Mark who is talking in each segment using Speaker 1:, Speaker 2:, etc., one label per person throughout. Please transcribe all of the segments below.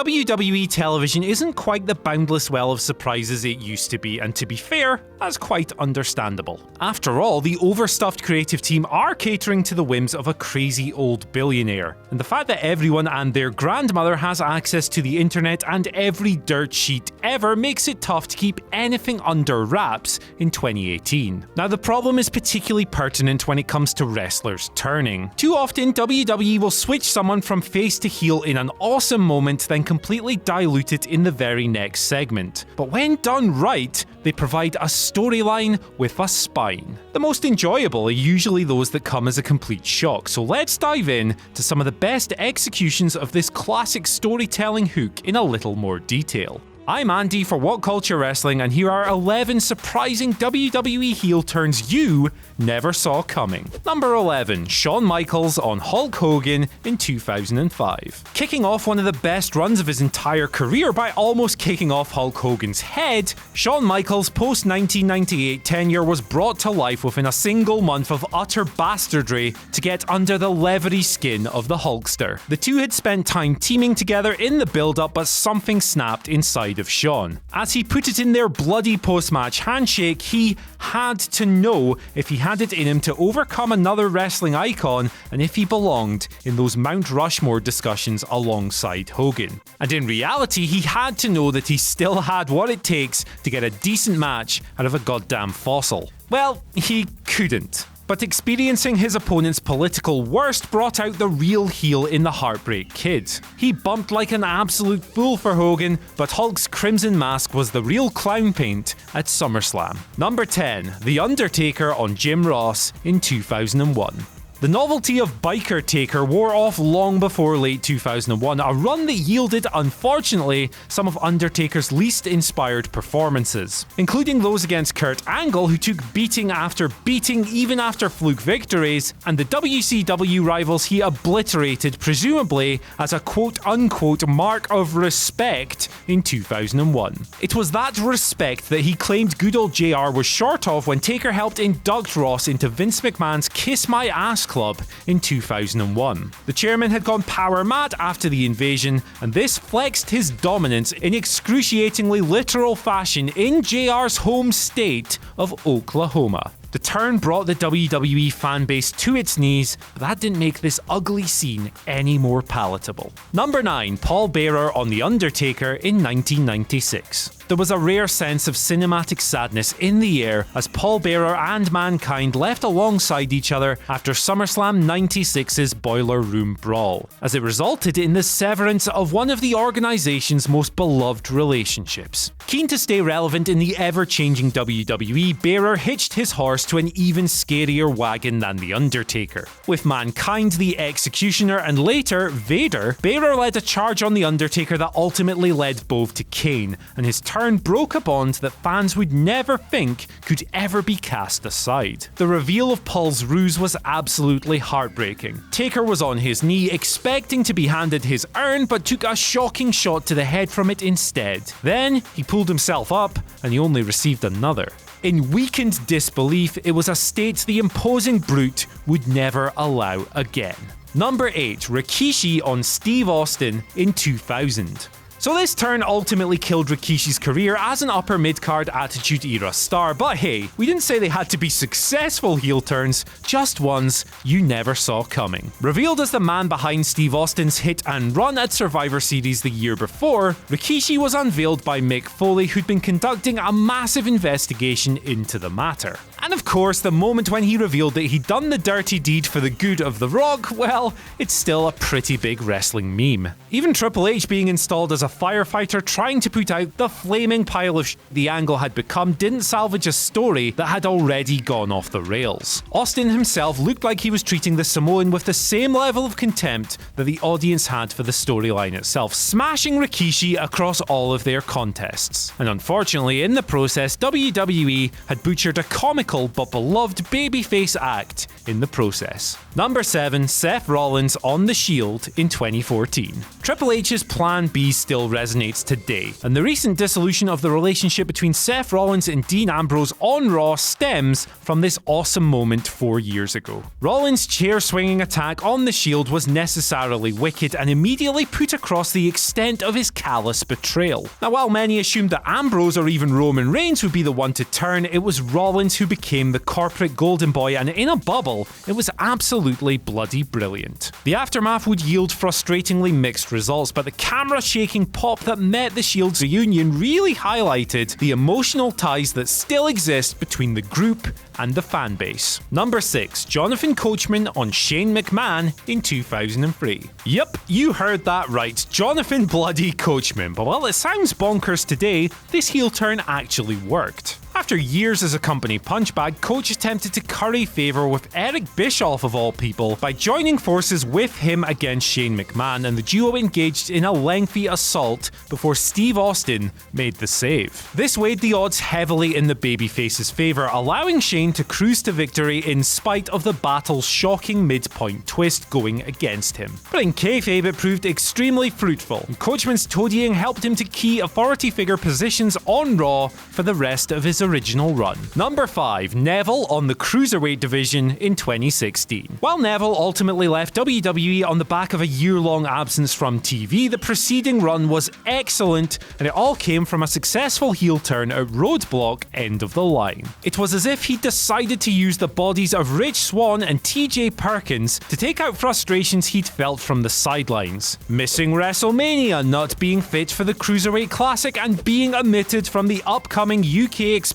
Speaker 1: WWE television isn't quite the boundless well of surprises it used to be, and to be fair, that's quite understandable. After all, the overstuffed creative team are catering to the whims of a crazy old billionaire, and the fact that everyone and their grandmother has access to the internet and every dirt sheet ever makes it tough to keep anything under wraps in 2018. Now, the problem is particularly pertinent when it comes to wrestlers turning. Too often, WWE will switch someone from face to heel in an awesome moment, then completely dilute it in the very next segment. But when done right, they provide a storyline with a spine. The most enjoyable are usually those that come as a complete shock, so let's dive in to some of the best executions of this classic storytelling hook in a little more detail. I'm Andy for WhatCulture Wrestling, and here are 11 surprising WWE heel turns you never saw coming. Number 11, Shawn Michaels on Hulk Hogan in 2005. Kicking off one of the best runs of his entire career by almost kicking off Hulk Hogan's head, Shawn Michaels' post-1998 tenure was brought to life within a single month of utter bastardry to get under the leathery skin of the Hulkster. The two had spent time teaming together in the build-up, but something snapped inside of Shawn. As he put it in their bloody post-match handshake, he had to know if he had it in him to overcome another wrestling icon and if he belonged in those Mount Rushmore discussions alongside Hogan. And in reality, he had to know that he still had what it takes to get a decent match out of a goddamn fossil. Well, he couldn't. But experiencing his opponent's political worst brought out the real heel in the Heartbreak Kid. He bumped like an absolute fool for Hogan, but Hulk's crimson mask was the real clown paint at SummerSlam. Number 10, The Undertaker on Jim Ross in 2001. The novelty of Biker Taker wore off long before late 2001, a run that yielded, unfortunately, some of Undertaker's least inspired performances, including those against Kurt Angle, who took beating after beating even after fluke victories, and the WCW rivals he obliterated, presumably as a quote-unquote mark of respect in 2001. It was that respect that he claimed good old JR was short of when Taker helped induct Ross into Vince McMahon's Kiss My Ass Club in 2001. The chairman had gone power mad after the invasion, and this flexed his dominance in excruciatingly literal fashion in JR's home state of Oklahoma. The turn brought the WWE fanbase to its knees, but that didn't make this ugly scene any more palatable. Number 9, Paul Bearer on The Undertaker in 1996. There was a rare sense of cinematic sadness in the air as Paul Bearer and Mankind left alongside each other after SummerSlam 96's Boiler Room Brawl, as it resulted in the severance of one of the organization's most beloved relationships. Keen to stay relevant in the ever-changing WWE, Bearer hitched his horse to an even scarier wagon than The Undertaker. With Mankind the Executioner and later Vader, Bearer led a charge on The Undertaker that ultimately led both to Kane, and his turn broke a bond that fans would never think could ever be cast aside. The reveal of Paul's ruse was absolutely heartbreaking. Taker was on his knee, expecting to be handed his urn, but took a shocking shot to the head from it instead. Then, he pulled himself up, and he only received another. In weakened disbelief, it was a state the imposing brute would never allow again. Number 8, Rikishi on Steve Austin in 2000. So this turn ultimately killed Rikishi's career as an upper mid-card Attitude Era star, but hey, we didn't say they had to be successful heel turns, just ones you never saw coming. Revealed as the man behind Steve Austin's hit and run at Survivor Series the year before, Rikishi was unveiled by Mick Foley, who'd been conducting a massive investigation into the matter. And of course, the moment when he revealed that he'd done the dirty deed for the good of The Rock, well, it's still a pretty big wrestling meme. Even Triple H being installed as a firefighter trying to put out the flaming pile of the Angle had become didn't salvage a story that had already gone off the rails. Austin himself looked like he was treating the Samoan with the same level of contempt that the audience had for the storyline itself, smashing Rikishi across all of their contests. And unfortunately, in the process, WWE had butchered a comical cynical but beloved babyface act in the process. Number 7. Seth Rollins on the Shield in 2014. Triple H's Plan B still resonates today, and the recent dissolution of the relationship between Seth Rollins and Dean Ambrose on Raw stems from this awesome moment 4 years ago. Rollins' chair-swinging attack on the Shield was necessarily wicked and immediately put across the extent of his callous betrayal. Now, while many assumed that Ambrose or even Roman Reigns would be the one to turn, it was Rollins who became the corporate golden boy, and in a bubble, it was absolutely bloody brilliant. The aftermath would yield frustratingly mixed results, but the camera-shaking pop that met the Shield's reunion really highlighted the emotional ties that still exist between the group and the fanbase. Number 6. Jonathan Coachman on Shane McMahon in 2003. Yep, you heard that right, Jonathan bloody Coachman. But while it sounds bonkers today, this heel turn actually worked. After years as a company punchbag, Coach attempted to curry favour with Eric Bischoff of all people by joining forces with him against Shane McMahon, and the duo engaged in a lengthy assault before Steve Austin made the save. This weighed the odds heavily in the babyface's favour, allowing Shane to cruise to victory in spite of the battle's shocking midpoint twist going against him. But in kayfabe, it proved extremely fruitful, and Coachman's toadying helped him to key authority figure positions on Raw for the rest of his original run. Number 5. Neville on the Cruiserweight division in 2016. While Neville ultimately left WWE on the back of a year-long absence from TV, the preceding run was excellent, and it all came from a successful heel turn at ROADBLOCK End of the Line. It was as if he decided to use the bodies of Rich Swann and TJ Perkins to take out frustrations he'd felt from the sidelines. Missing WrestleMania, not being fit for the Cruiserweight Classic, and being omitted from the upcoming UK expansion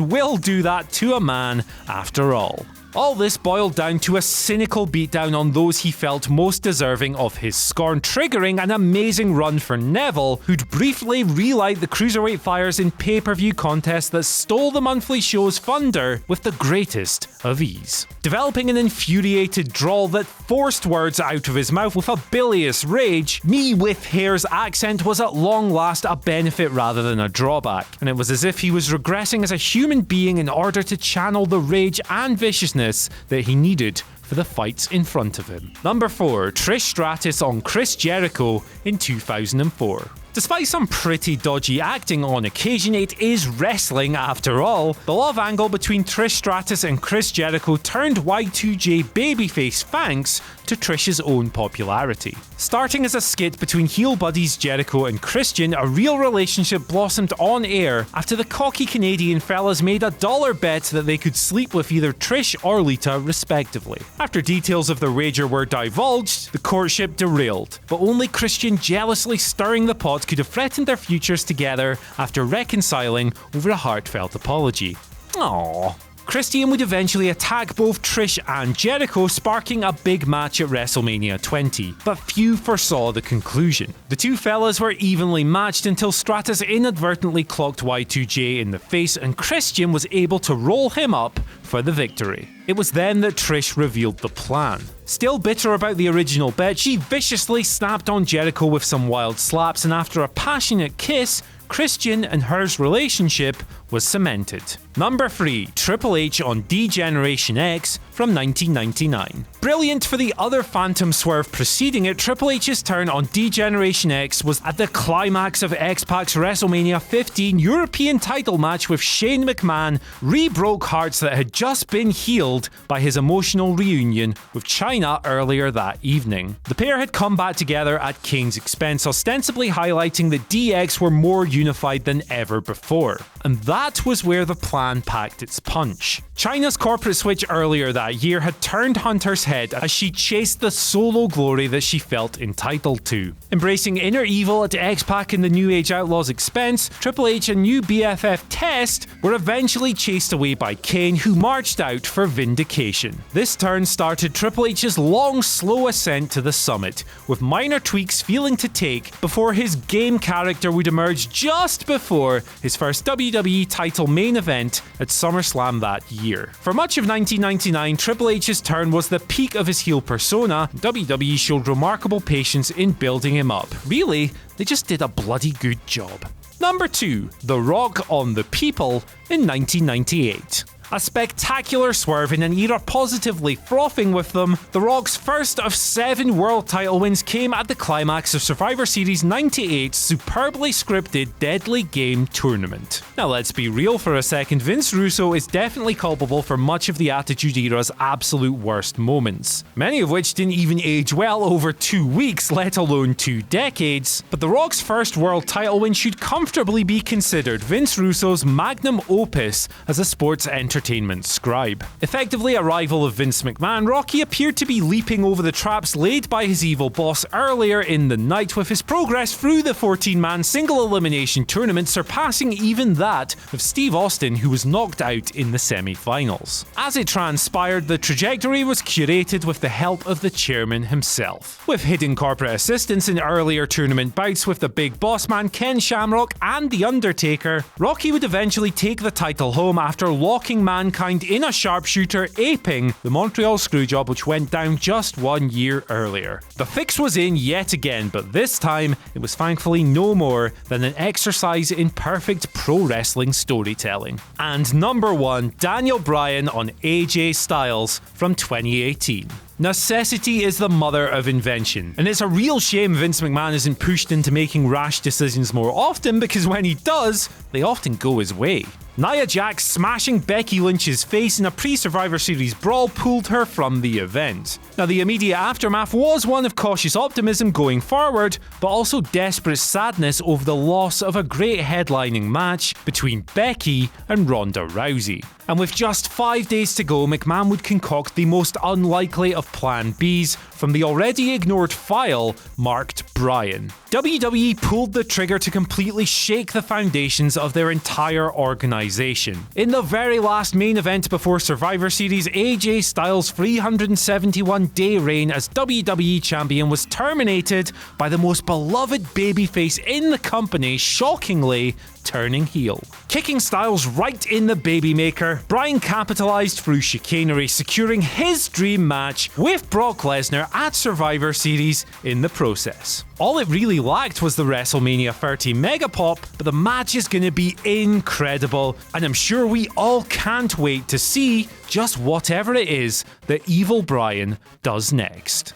Speaker 1: will do that to a man after all. All this boiled down to a cynical beatdown on those he felt most deserving of his scorn, triggering an amazing run for Neville, who'd briefly relight the Cruiserweight fires in pay-per-view contests that stole the monthly show's thunder with the greatest of ease. Developing an infuriated drawl that forced words out of his mouth with a bilious rage, me with hair's accent was at long last a benefit rather than a drawback, and it was as if he was regressing as a human being in order to channel the rage and viciousness that he needed for the fights in front of him. Number 4. Trish Stratus on Chris Jericho in 2004. Despite some pretty dodgy acting on occasion, it is wrestling after all. The love angle between Trish Stratus and Chris Jericho turned Y2J babyface thanks to Trish's own popularity. Starting as a skit between heel buddies Jericho and Christian, a real relationship blossomed on air after the cocky Canadian fellas made a dollar bet that they could sleep with either Trish or Lita respectively. After details of their wager were divulged, the courtship derailed, but only Christian jealously stirring the pot could have threatened their futures together after reconciling over a heartfelt apology. Aww. Christian would eventually attack both Trish and Jericho, sparking a big match at WrestleMania 20, but few foresaw the conclusion. The two fellas were evenly matched until Stratus inadvertently clocked Y2J in the face, and Christian was able to roll him up for the victory. It was then that Trish revealed the plan. Still bitter about the original bet, she viciously snapped on Jericho with some wild slaps, and after a passionate kiss, Christian and hers relationship was cemented. Number 3. Triple H on D-Generation X from 1999. Brilliant for the other phantom swerve preceding it, Triple H's turn on D-Generation X was at the climax of X-Pac's WrestleMania 15 European title match, with Shane McMahon re-broke hearts that had just been healed by his emotional reunion with China earlier that evening. The pair had come back together at Kane's expense, ostensibly highlighting that DX were more unified than ever before. And that was where the plan packed its punch. China's corporate switch earlier that year had turned Hunter's head as she chased the solo glory that she felt entitled to. Embracing inner evil at X-Pac and the New Age Outlaws' expense, Triple H and new BFF Test were eventually chased away by Kane, who marched out for vindication. This turn started Triple H's long, slow ascent to the summit, with minor tweaks feeling to take before his game character would emerge just before his first WWE title main event at SummerSlam that year. For much of 1999, Triple H's turn was the peak of his heel persona. WWE showed remarkable patience in building him up. Really, they just did a bloody good job. Number 2. The Rock on the People in 1998. A spectacular swerve in an era positively frothing with them, The Rock's first of 7 world title wins came at the climax of Survivor Series 98's superbly scripted Deadly Game tournament. Now let's be real for a second, Vince Russo is definitely culpable for much of the Attitude Era's absolute worst moments, many of which didn't even age well over 2 weeks, let alone 2 decades, but The Rock's first world title win should comfortably be considered Vince Russo's magnum opus as a sports entertainment scribe. Effectively a rival of Vince McMahon, Rocky appeared to be leaping over the traps laid by his evil boss earlier in the night, with his progress through the 14-man single elimination tournament surpassing even that of Steve Austin, who was knocked out in the semi-finals. As it transpired, the trajectory was curated with the help of the chairman himself. With hidden corporate assistance in earlier tournament bouts with the Big Boss Man, Ken Shamrock, and The Undertaker, Rocky would eventually take the title home after locking Mankind in a sharpshooter, aping the Montreal Screwjob, which went down just 1 year earlier. The fix was in yet again, but this time it was thankfully no more than an exercise in perfect pro wrestling storytelling. And number 1, Daniel Bryan on AJ Styles from 2018. Necessity is the mother of invention, and it's a real shame Vince McMahon isn't pushed into making rash decisions more often, because when he does, they often go his way. Nia Jax smashing Becky Lynch's face in a pre-Survivor Series brawl pulled her from the event. Now, the immediate aftermath was one of cautious optimism going forward, but also desperate sadness over the loss of a great headlining match between Becky and Ronda Rousey. And with just 5 days to go, McMahon would concoct the most unlikely of Plan Bs from the already ignored file marked Bryan. WWE pulled the trigger to completely shake the foundations of their entire organization. In the very last main event before Survivor Series, AJ Styles' 371-day reign as WWE Champion was terminated by the most beloved babyface in the company, shockingly turning heel. Kicking Styles right in the babymaker, Bryan capitalized through chicanery, securing his dream match with Brock Lesnar at Survivor Series in the process. All it really lacked was the WrestleMania 30 megapop, but the match is going to be incredible, and I'm sure we all can't wait to see just whatever it is that evil Bryan does next.